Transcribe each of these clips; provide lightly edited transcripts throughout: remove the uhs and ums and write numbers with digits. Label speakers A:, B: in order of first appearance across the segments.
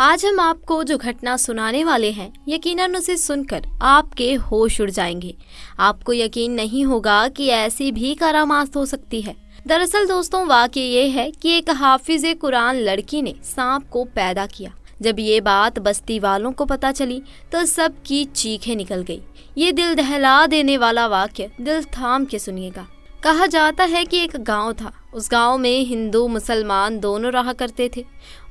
A: आज हम आपको जो घटना सुनाने वाले हैं, यकीनन उसे सुनकर आपके होश उड़ जाएंगे। आपको यकीन नहीं होगा कि ऐसी भी करामात हो सकती है। दरअसल दोस्तों, वाकया ये है कि एक हाफिज़े कुरान लड़की ने सांप को पैदा किया। जब ये बात बस्ती वालों को पता चली तो सबकी चीखें निकल गई। ये दिल दहला देने वाला वाक्य दिल थाम के सुनिएगा। कहा जाता है कि एक गांव था। उस गांव में हिंदू मुसलमान दोनों रहा करते थे।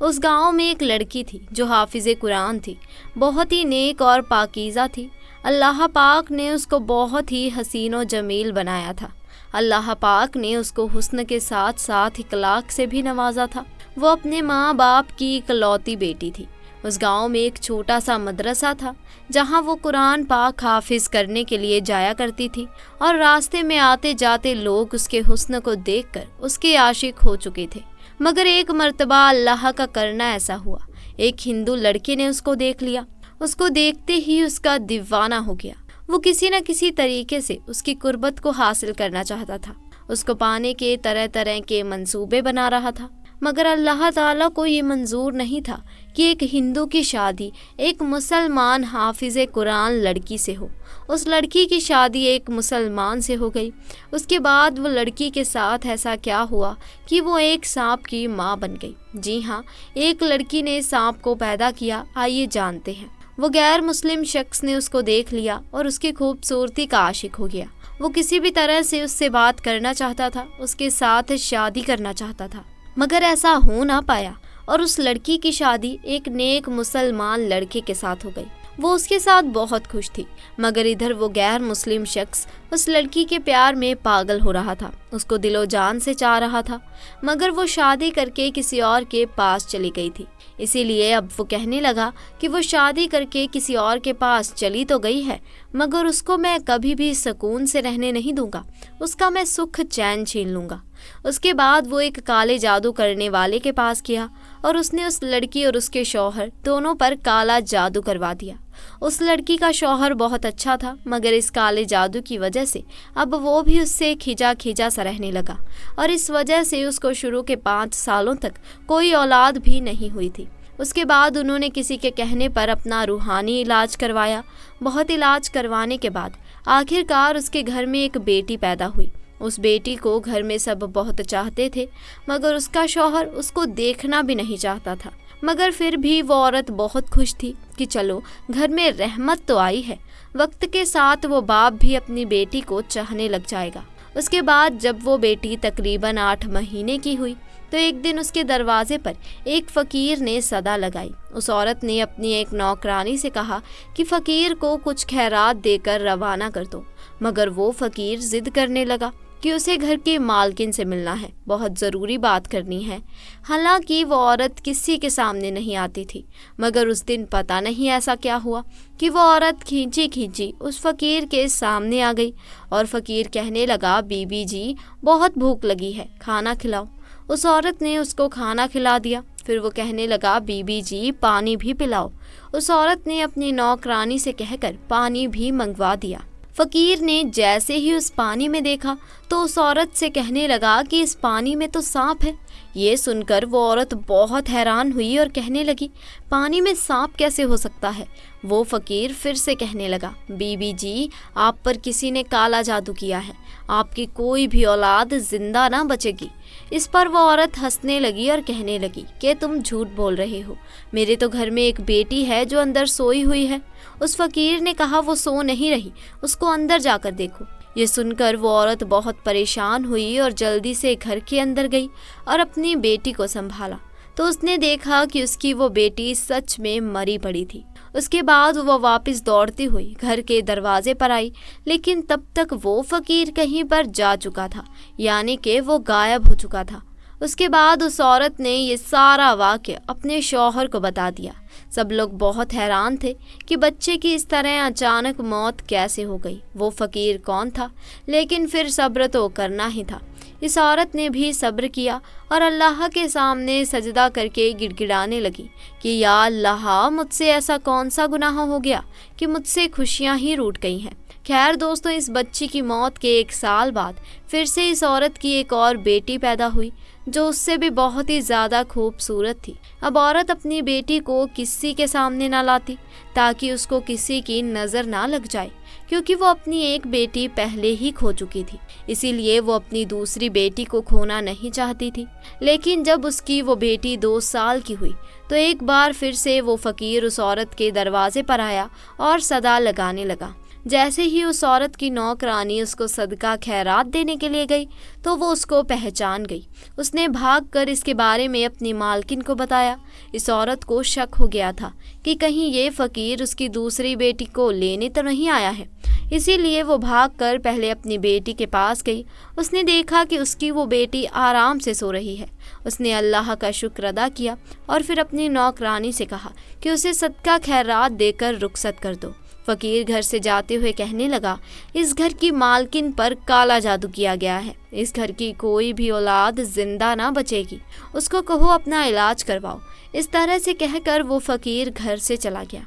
A: उस गांव में एक लड़की थी जो हाफिज़े कुरान थी। बहुत ही नेक और पाकीज़ा थी। अल्लाह पाक ने उसको बहुत ही हसीन और जमील बनाया था। अल्लाह पाक ने उसको हुस्न के साथ साथ इखलाक से भी नवाजा था। वो अपने माँ बाप की इकलौती बेटी थी। उस गांव में एक छोटा सा मदरसा था जहां वो कुरान पाक हाफिज करने के लिए जाया करती थी और रास्ते में आते जाते लोग उसके हुस्न को देखकर उसके आशिक हो चुके थे। मगर एक मर्तबा अल्लाह का करना ऐसा हुआ, एक हिंदू लड़के ने उसको देख लिया। उसको देखते ही उसका दीवाना हो गया। वो किसी न किसी तरीके से उसकी कुर्बत को हासिल करना चाहता था। उसको पाने के तरह तरह के मंसूबे बना रहा था। मगर अल्लाह ताला को ये मंजूर नहीं था कि एक हिंदू की शादी एक मुसलमान हाफिज़े कुरान लड़की से हो। उस लड़की की शादी एक मुसलमान से हो गई। उसके बाद वो लड़की के साथ ऐसा क्या हुआ कि वो एक सांप की माँ बन गई। जी हाँ, एक लड़की ने सांप को पैदा किया। आइए जानते हैं। वो गैर मुस्लिम शख्स ने उसको देख लिया और उसकी खूबसूरती का आशिक हो गया। वो किसी भी तरह से उससे बात करना चाहता था, उसके साथ शादी करना चाहता था, मगर ऐसा हो ना पाया और उस लड़की की शादी एक नेक मुसलमान लड़के के साथ हो गई। वो उसके साथ बहुत खुश थी, मगर इधर वो गैर मुस्लिम शख्स उस लड़की के प्यार में पागल हो रहा था। उसको दिलो जान से चाह रहा था, मगर वो शादी करके किसी और के पास चली गई थी। इसीलिए अब वो कहने लगा कि वो शादी करके किसी और के पास चली तो गई है, मगर उसको मैं कभी भी सुकून से रहने नहीं दूंगा। उसका मैं सुख चैन छीन लूंगा। उसके बाद वो एक काले जादू करने वाले के पास गया और उसने उस लड़की और उसके शौहर दोनों पर काला जादू करवा दिया। उस लड़की का शौहर बहुत अच्छा था, मगर इस काले जादू की वजह से अब वो भी उससे खिजा खिजा सा रहने लगा और इस वजह से उसको शुरू के 5 सालों तक कोई औलाद भी नहीं हुई थी। उसके बाद उन्होंने किसी के कहने पर अपना रूहानी इलाज करवाया। बहुत इलाज करवाने के बाद आखिरकार उसके घर में एक बेटी पैदा हुई। उस बेटी को घर में सब बहुत चाहते थे, मगर उसका शौहर उसको देखना भी नहीं चाहता था। मगर फिर भी वो औरत बहुत खुश थी कि चलो घर में रहमत तो आई है। वक्त के साथ वो बाप भी अपनी बेटी को चाहने लग जाएगा। उसके बाद जब वो बेटी तकरीबन 8 महीने की हुई तो एक दिन उसके दरवाजे पर एक फ़कीर ने सदा लगाई। उस औरत ने अपनी एक नौकरानी से कहा कि फ़कीर को कुछ खैरात देकर रवाना कर दो, मगर वो फ़कीर जिद करने लगा कि उसे घर के मालकिन से मिलना है, बहुत ज़रूरी बात करनी है। हालांकि वो औरत किसी के सामने नहीं आती थी, मगर उस दिन पता नहीं ऐसा क्या हुआ कि वो औरत खींची खींची उस फ़कीर के सामने आ गई और फ़कीर कहने लगा, बीबी जी बहुत भूख लगी है, खाना खिलाओ। उस औरत ने उसको खाना खिला दिया। फिर वो कहने लगा, बीबी जी पानी भी पिलाओ। उस औरत ने अपनी नौकरानी से कहकर पानी भी मंगवा दिया। फ़कीर ने जैसे ही उस पानी में देखा तो उस औरत से कहने लगा कि इस पानी में तो सांप है। ये सुनकर वो औरत बहुत हैरान हुई और कहने लगी, पानी में सांप कैसे हो सकता है। वो फ़कीर फिर से कहने लगा, बीबी जी आप पर किसी ने काला जादू किया है, आपकी कोई भी औलाद जिंदा ना बचेगी। इस पर वो औरत हंसने लगी और कहने लगी कि तुम झूठ बोल रहे हो, मेरे तो घर में एक बेटी है जो अंदर सोई हुई है। उस फ़कीर ने कहा, वो सो नहीं रही, उसको अंदर जाकर देखो। ये सुनकर वो औरत बहुत परेशान हुई और जल्दी से घर के अंदर गई और अपनी बेटी को संभाला तो उसने देखा कि उसकी वो बेटी सच में मरी पड़ी थी। उसके बाद वो वापस दौड़ती हुई घर के दरवाजे पर आई, लेकिन तब तक वो फ़कीर कहीं पर जा चुका था, यानी कि वो गायब हो चुका था। उसके बाद उस औरत ने ये सारा वाक़या अपने शौहर को बता दिया। सब लोग बहुत हैरान थे कि बच्चे की इस तरह अचानक मौत कैसे हो गई। वो फ़कीर कौन था, लेकिन फिर सब्र तो करना ही था। इस औरत ने भी सब्र किया और अल्लाह के सामने सजदा करके गिड़गिड़ाने लगी कि या अल्लाह, मुझसे ऐसा कौन सा गुनाह हो गया कि मुझसे खुशियाँ ही रूठ गई हैं। खैर दोस्तों, इस बच्ची की मौत के 1 साल बाद फिर से इस औरत की एक और बेटी पैदा हुई, जो उससे भी बहुत ही ज़्यादा खूबसूरत थी। अब औरत अपनी बेटी को किसी के सामने ना लाती, ताकि उसको किसी की नज़र ना लग जाए, क्योंकि वो अपनी एक बेटी पहले ही खो चुकी थी। इसीलिए वो अपनी दूसरी बेटी को खोना नहीं चाहती थी। लेकिन जब उसकी वो बेटी 2 साल की हुई, तो एक बार फिर से वो फ़कीर उस औरत के दरवाजे पर आया और सदा लगाने लगा। जैसे ही उस औरत की नौकरानी उसको सदका खैरात देने के लिए गई, तो वो उसको पहचान गई। उसने भागकर इसके बारे में अपनी मालकिन को बताया। इस औरत को शक हो गया था कि कहीं ये फ़कीर उसकी दूसरी बेटी को लेने तो नहीं आया है। इसीलिए वो भागकर पहले अपनी बेटी के पास गई। उसने देखा कि उसकी वो बेटी आराम से सो रही है। उसने अल्लाह का शुक्र अदा किया और फिर अपनी नौकरानी से कहा कि उसे सदका खैरात देकर रुखसत कर दो। फ़कीर घर से जाते हुए कहने लगा, इस घर की मालकिन पर काला जादू किया गया है। इस घर की कोई भी औलाद जिंदा ना बचेगी। उसको कहो अपना इलाज करवाओ। इस तरह से कहकर वो फ़कीर घर से चला गया।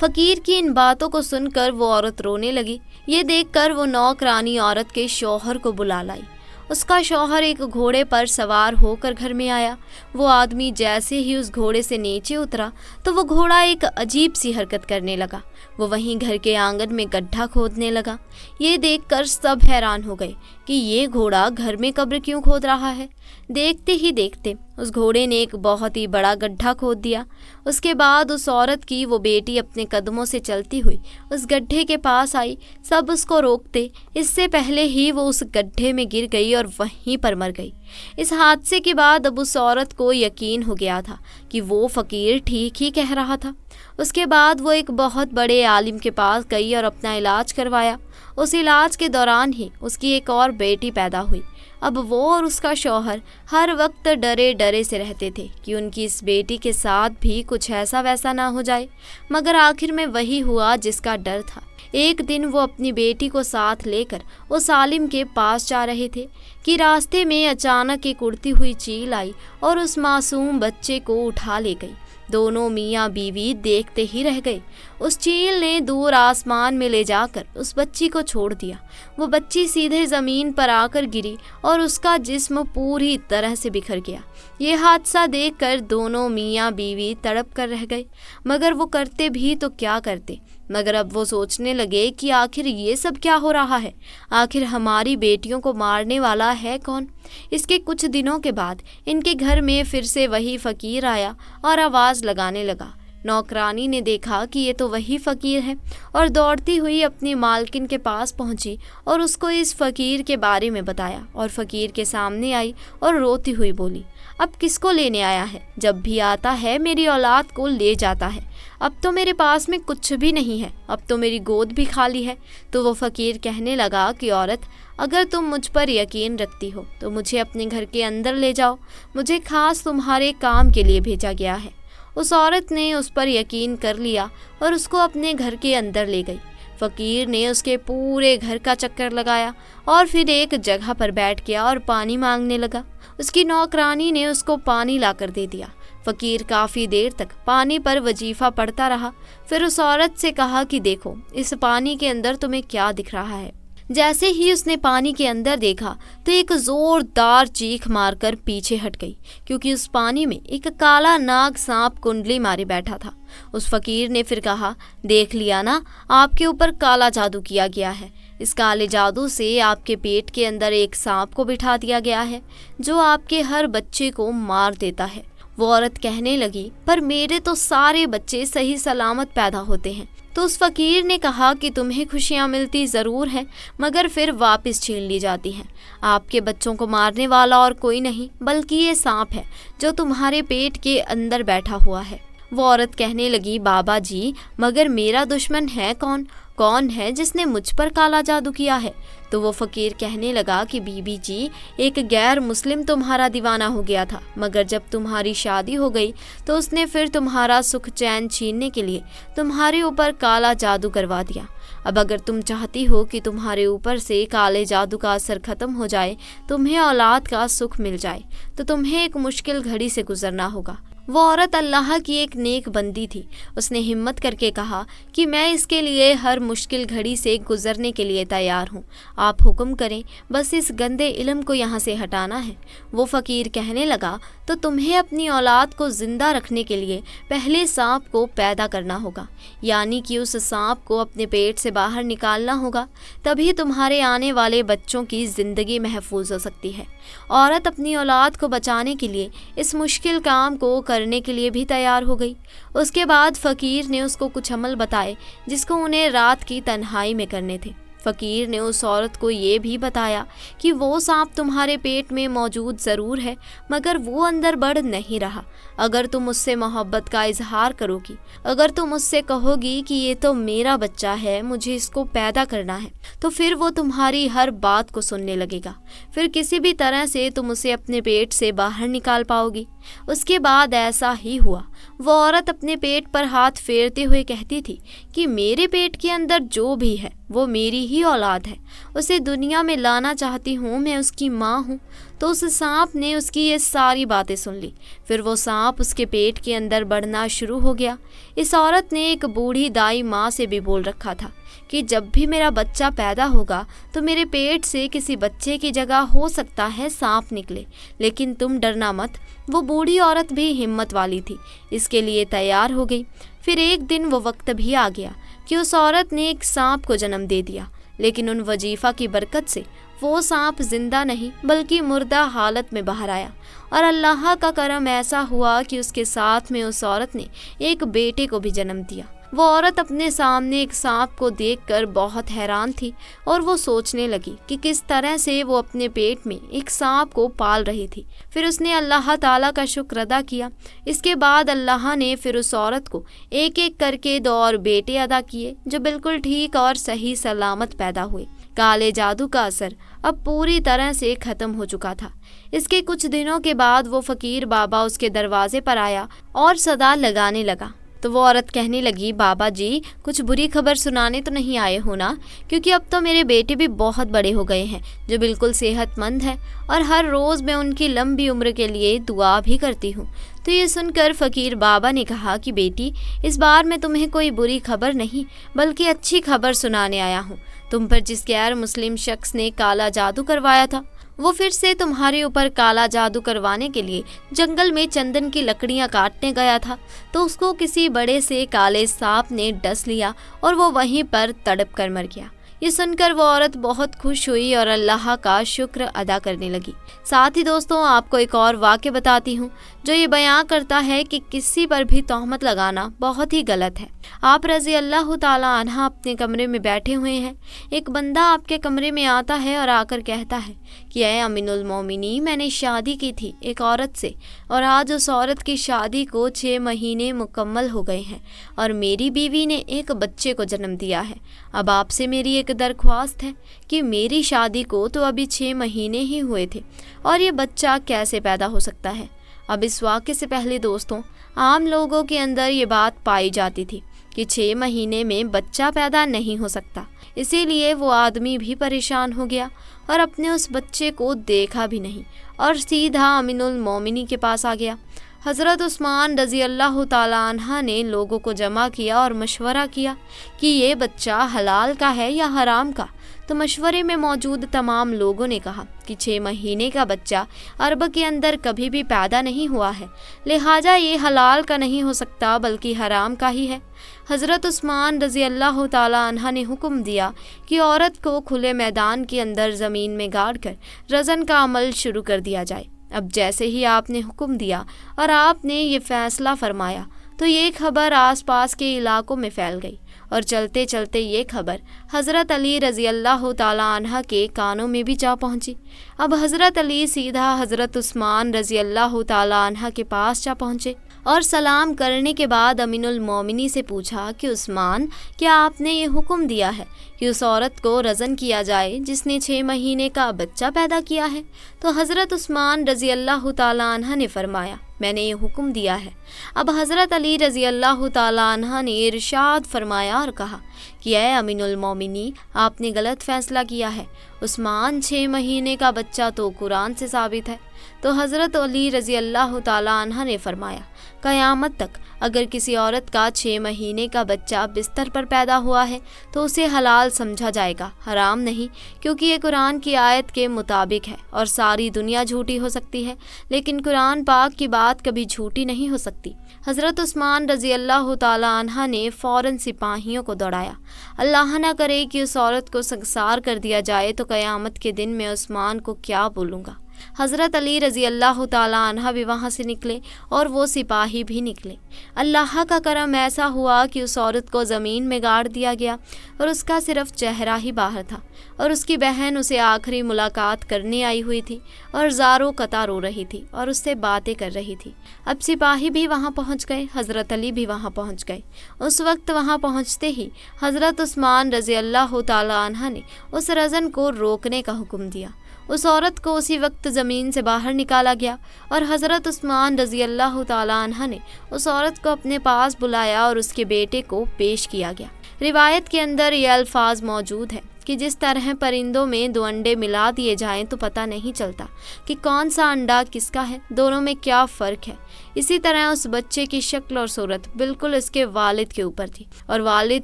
A: फ़कीर की इन बातों को सुनकर वो औरत रोने लगी। ये देखकर वो नौकरानी औरत के शौहर को बुला लाई। उसका शौहर एक घोड़े पर सवार होकर घर में आया। वो आदमी जैसे ही उस घोड़े से नीचे उतरा, तो वो घोड़ा एक अजीब सी हरकत करने लगा। वो वहीं घर के आंगन में गड्ढा खोदने लगा। ये देखकर सब हैरान हो गए कि ये घोड़ा घर में कब्र क्यों खोद रहा है। देखते ही देखते उस घोड़े ने एक बहुत ही बड़ा गड्ढा खोद दिया। उसके बाद उस औरत की वो बेटी अपने कदमों से चलती हुई उस गड्ढे के पास आई। सब उसको रोकते इससे पहले ही वो उस गड्ढे में गिर गई और वहीं पर मर गई। इस हादसे के बाद अब उस औरत को यकीन हो गया था कि वो फ़कीर ठीक ही कह रहा था। उसके बाद वो एक बहुत बड़े आलिम के पास गई और अपना इलाज करवाया। उस इलाज के दौरान ही उसकी एक और बेटी पैदा हुई। अब वो और उसका शौहर हर वक्त डरे डरे से रहते थे कि उनकी इस बेटी के साथ भी कुछ ऐसा वैसा ना हो जाए। मगर आखिर में वही हुआ जिसका डर था। एक दिन वो अपनी बेटी को साथ लेकर उस आलिम के पास जा रहे थे कि रास्ते में अचानक एक उड़ती हुई चील आई और उस मासूम बच्चे को उठा ले गई। दोनों मियाँ बीवी देखते ही रह गए। उस चील ने दूर आसमान में ले जाकर उस बच्ची को छोड़ दिया। वो बच्ची सीधे ज़मीन पर आकर गिरी और उसका जिस्म पूरी तरह से बिखर गया। ये हादसा देखकर दोनों मियाँ बीवी तड़प कर रह गए। मगर वो करते भी तो क्या करते। मगर अब वो सोचने लगे कि आखिर ये सब क्या हो रहा है। आखिर हमारी बेटियों को मारने वाला है कौन। इसके कुछ दिनों के बाद इनके घर में फिर से वही फ़कीर आया और आवाज़ लगाने लगा। नौकरानी ने देखा कि ये तो वही फ़कीर है और दौड़ती हुई अपनी मालकिन के पास पहुंची और उसको इस फ़कीर के बारे में बताया और फ़कीर के सामने आई और रोती हुई बोली, अब किसको लेने आया है? जब भी आता है मेरी औलाद को ले जाता है। अब तो मेरे पास में कुछ भी नहीं है। अब तो मेरी गोद भी खाली है। तो वो फ़कीर कहने लगा कि औरत, अगर तुम मुझ पर यकीन रखती हो तो मुझे अपने घर के अंदर ले जाओ। मुझे खास तुम्हारे काम के लिए भेजा गया है। उस औरत ने उस पर यकीन कर लिया और उसको अपने घर के अंदर ले गई। फ़कीर ने उसके पूरे घर का चक्कर लगाया और फिर एक जगह पर बैठ गया और पानी मांगने लगा। उसकी नौकरानी ने उसको पानी लाकर दे दिया। फ़कीर काफ़ी देर तक पानी पर वजीफ़ा पढ़ता रहा। फिर उस औरत से कहा कि देखो, इस पानी के अंदर तुम्हें क्या दिख रहा है। जैसे ही उसने पानी के अंदर देखा तो एक ज़ोरदार चीख मारकर पीछे हट गई, क्योंकि उस पानी में एक काला नाग सांप कुंडली मारे बैठा था। उस फ़कीर ने फिर कहा, देख लिया ना, आपके ऊपर काला जादू किया गया है। इस काले जादू से आपके पेट के अंदर एक सांप को बिठा दिया गया है, जो आपके हर बच्चे को मार देता है। वो औरत कहने लगी, पर मेरे तो सारे बच्चे सही सलामत पैदा होते हैं। तो उस फ़कीर ने कहा कि तुम्हें खुशियाँ मिलती ज़रूर हैं, मगर फिर वापस छीन ली जाती हैं। आपके बच्चों को मारने वाला और कोई नहीं बल्कि ये सांप है, जो तुम्हारे पेट के अंदर बैठा हुआ है। वो औरत कहने लगी, बाबा जी, मगर मेरा दुश्मन है कौन? कौन है जिसने मुझ पर काला जादू किया है? तो वो फ़कीर कहने लगा कि बीबी जी, एक गैर मुस्लिम तुम्हारा दीवाना हो गया था, मगर जब तुम्हारी शादी हो गई तो उसने फिर तुम्हारा सुख चैन छीनने के लिए तुम्हारे ऊपर काला जादू करवा दिया। अब अगर तुम चाहती हो कि तुम्हारे ऊपर से काले जादू का असर ख़त्म हो जाए, तुम्हें औलाद का सुख मिल जाए, तो तुम्हें एक मुश्किल घड़ी से गुजरना होगा। वो औरत अल्लाह की एक नेक बंदी थी। उसने हिम्मत करके कहा कि मैं इसके लिए हर मुश्किल घड़ी से गुजरने के लिए तैयार हूँ। आप हुक्म करें, बस इस गंदे इल्म को यहाँ से हटाना है। वो फ़कीर कहने लगा, तो तुम्हें अपनी औलाद को ज़िंदा रखने के लिए पहले सांप को पैदा करना होगा, यानी कि उस सांप को अपने पेट से बाहर निकालना होगा, तभी तुम्हारे आने वाले बच्चों की ज़िंदगी महफूज हो सकती है। औरत अपनी औलाद को बचाने के लिए इस मुश्किल काम को करने के लिए भी तैयार हो गई। उसके बाद फ़कीर ने उसको कुछ अमल बताए जिसको उन्हें रात की तन्हाई में करने थे। फ़कीर ने उस औरत को ये भी बताया कि वो सांप तुम्हारे पेट में मौजूद ज़रूर है, मगर वो अंदर बढ़ नहीं रहा। अगर तुम उससे मोहब्बत का इजहार करोगी, अगर तुम उससे कहोगी कि ये तो मेरा बच्चा है, मुझे इसको पैदा करना है, तो फिर वो तुम्हारी हर बात को सुनने लगेगा। फिर किसी भी तरह से तुम उसे अपने पेट से बाहर निकाल पाओगी। उसके बाद ऐसा ही हुआ। वो औरत अपने पेट पर हाथ फेरते हुए कहती थी कि मेरे पेट के अंदर जो भी है वो मेरी ही औलाद है, उसे दुनिया में लाना चाहती हूँ, मैं उसकी माँ हूँ। तो उस सांप ने उसकी ये सारी बातें सुन ली। फिर वो सांप उसके पेट के अंदर बढ़ना शुरू हो गया। इस औरत ने एक बूढ़ी दाई माँ से भी बोल रखा था कि जब भी मेरा बच्चा पैदा होगा तो मेरे पेट से किसी बच्चे की जगह हो सकता है सांप निकले, लेकिन तुम डरना मत। वो बूढ़ी औरत भी हिम्मत वाली थी, इसके लिए तैयार हो गई। फिर एक दिन वो वक्त भी आ गया कि उस औरत ने एक सांप को जन्म दे दिया, लेकिन उन वजीफ़ा की बरकत से वो सांप जिंदा नहीं बल्कि मुर्दा हालत में बाहर आया। और अल्लाह का करम ऐसा हुआ कि उसके साथ में उस औरत ने एक बेटे को भी जन्म दिया। वो औरत अपने सामने एक सांप को देखकर बहुत हैरान थी और वो सोचने लगी कि किस तरह से वो अपने पेट में एक सांप को पाल रही थी। फिर उसने अल्लाह ताला का शुक्र अदा किया। इसके बाद अल्लाह ने फिर उस औरत को एक एक करके 2 और बेटे अदा किए जो बिल्कुल ठीक और सही सलामत पैदा हुए। काले जादू का असर अब पूरी तरह से ख़त्म हो चुका था। इसके कुछ दिनों के बाद वो फ़कीर बाबा उसके दरवाजे पर आया और सदा लगाने लगा। तो वो औरत कहने लगी, बाबा जी कुछ बुरी खबर सुनाने तो नहीं आए हो ना, क्योंकि अब तो मेरे बेटे भी बहुत बड़े हो गए हैं जो बिल्कुल सेहतमंद हैं और हर रोज़ मैं उनकी लंबी उम्र के लिए दुआ भी करती हूँ। तो ये सुनकर फ़कीर बाबा ने कहा कि बेटी, इस बार मैं तुम्हें कोई बुरी खबर नहीं बल्कि अच्छी खबर सुनाने आया हूँ। तुम पर जिस गैर मुस्लिम शख्स ने काला जादू करवाया था वो फिर से तुम्हारे ऊपर काला जादू करवाने के लिए जंगल में चंदन की लकड़ियां काटने गया था, तो उसको किसी बड़े से काले सांप ने डस लिया और वो वहीं पर तड़प कर मर गया। ये सुनकर वो औरत बहुत खुश हुई और अल्लाह का शुक्र अदा करने लगी। साथ ही दोस्तों आपको एक और वाक़या बताती हूँ जो ये बयां करता है कि किसी पर भी तोहमत लगाना बहुत ही गलत है। आप रज़ी अल्लाह ताला अन्हा अपने कमरे में बैठे हुए हैं। एक बंदा आपके कमरे में आता है और आकर कहता है कि ऐ अमीनुल मोमिनी, मैंने शादी की थी एक औरत से और आज उस औरत की शादी को 6 महीने मुकम्मल हो गए हैं और मेरी बीवी ने एक बच्चे को जन्म दिया है। अब आपसे मेरी एक दरख्वास्त है कि मेरी शादी को तो अभी 6 महीने ही हुए थे और ये बच्चा कैसे पैदा हो सकता है। अब इस वाक़े से पहले दोस्तों आम लोगों के अंदर ये बात पाई जाती थी कि 6 महीने में बच्चा पैदा नहीं हो सकता। इसीलिए वो आदमी भी परेशान हो गया और अपने उस बच्चे को देखा भी नहीं और सीधा अमीनुल मोमिनी के पास आ गया। हज़रत उस्मान रज़ी अल्लाह ताला अन्हा ने लोगों को जमा किया और मशवरा किया कि ये बच्चा हलाल का है या हराम का। तो मशवरे में मौजूद तमाम लोगों ने कहा कि 6 महीने का बच्चा अरब के अंदर कभी भी पैदा नहीं हुआ है, लिहाजा ये हलाल का नहीं हो सकता बल्कि हराम का ही है। हज़रत उस्मान रज़ी अल्लाह ताला अन्हा ने हुक्म दिया कि औरत को खुले मैदान के अंदर ज़मीन में गाड़ कर रज़न का अमल शुरू कर दिया जाए। अब जैसे ही आपने हुक्म दिया और आपने ये फ़ैसला फरमाया तो ये खबर आसपास के इलाकों में फैल गई और चलते चलते ये खबर हज़रत अली रज़ी अल्लाह ताला अन्हा के कानों में भी जा पहुँची। अब हज़रत अली सीधा हज़रत उस्मान रज़ी अल्लाह ताला अन्हा के पास जा पहुँचे और सलाम करने के बाद अमीनुल मोमिनी से पूछा कि उस्मान, क्या आपने ये हुक्म दिया है कि उस औरत को रज़न किया जाए जिसने 6 महीने का बच्चा पैदा किया है? तो हज़रत उस्मान रज़ी अल्लाह ताला अन्हा ने फरमाया, मैंने ये हुक्म दिया है। अब हज़रत अली रज़ी अल्लाह ताला अन्हा ने इरशाद फरमाया और कहा कि ऐ अमीनुल मोमिनी, आपने गलत फ़ैसला किया है। उस्मान 6 महीने का बच्चा तो कुरान से साबित है। तो हज़रत अली रज़ी अल्लाह ताला अन्हा ने फरमाया, कयामत तक अगर किसी औरत का 6 महीने का बच्चा बिस्तर पर पैदा हुआ है तो उसे हलाल समझा जाएगा, हराम नहीं, क्योंकि ये कुरान की आयत के मुताबिक है। और सारी दुनिया झूठी हो सकती है लेकिन कुरान पाक की बात कभी झूठी नहीं हो सकती। हज़रत उस्मान रज़ी अल्लाह ताला अन्हा ने फ़ौरन सिपाहियों को दौड़ाया। अल्लाह न करे कि उस औरत को संसार कर दिया जाए तो क़यामत के दिन मैं उस्मान को क्या बोलूँगा। हज़रत अली रज़ी अल्लाह ताला अन्हा भी वहाँ से निकले और वो सिपाही भी निकले। अल्लाह का करम ऐसा हुआ कि उस औरत को ज़मीन में गाड़ दिया गया और उसका सिर्फ चेहरा ही बाहर था और उसकी बहन उसे आखिरी मुलाकात करने आई हुई थी और ज़ारो कता रो रही थी और उससे बातें कर रही थी। अब सिपाही भी वहाँ पहुँच गए, हज़रत अली भी वहाँ पहुँच गए। उस वक्त वहाँ पहुँचते ही हज़रत उस्मान रज़ी अल्लाह ताला अन्हा ने उस रज़न को रोकने का हुक्म दिया। उस औरत को उसी वक्त ज़मीन से बाहर निकाला गया और हज़रत उस्मान रज़ी अल्लाह ताला अन्हा ने उस औरत को अपने पास बुलाया और उसके बेटे को पेश किया गया। रिवायत के अंदर ये अल्फाज मौजूद है कि जिस तरह परिंदों में 2 अंडे मिला दिए जाएं तो पता नहीं चलता कि कौन सा अंडा किसका है, दोनों में क्या फ़र्क है। इसी तरह उस बच्चे की शक्ल और सूरत बिल्कुल इसके वालिद के ऊपर थी और वालिद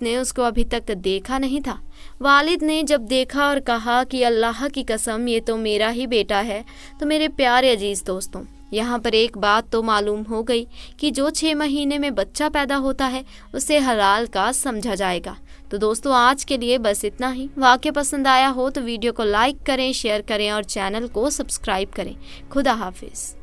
A: ने उसको अभी तक देखा नहीं था। वालिद ने जब देखा और कहा कि अल्लाह की कसम ये तो मेरा ही बेटा है, तो मेरे प्यारे अजीज़ दोस्तों, यहाँ पर एक बात तो मालूम हो गई कि जो 6 महीने में बच्चा पैदा होता है उसे हलाल का समझा जाएगा। तो दोस्तों आज के लिए बस इतना ही। वाक़या पसंद आया हो तो वीडियो को लाइक करें, शेयर करें और चैनल को सब्सक्राइब करें। खुदा हाफिज़।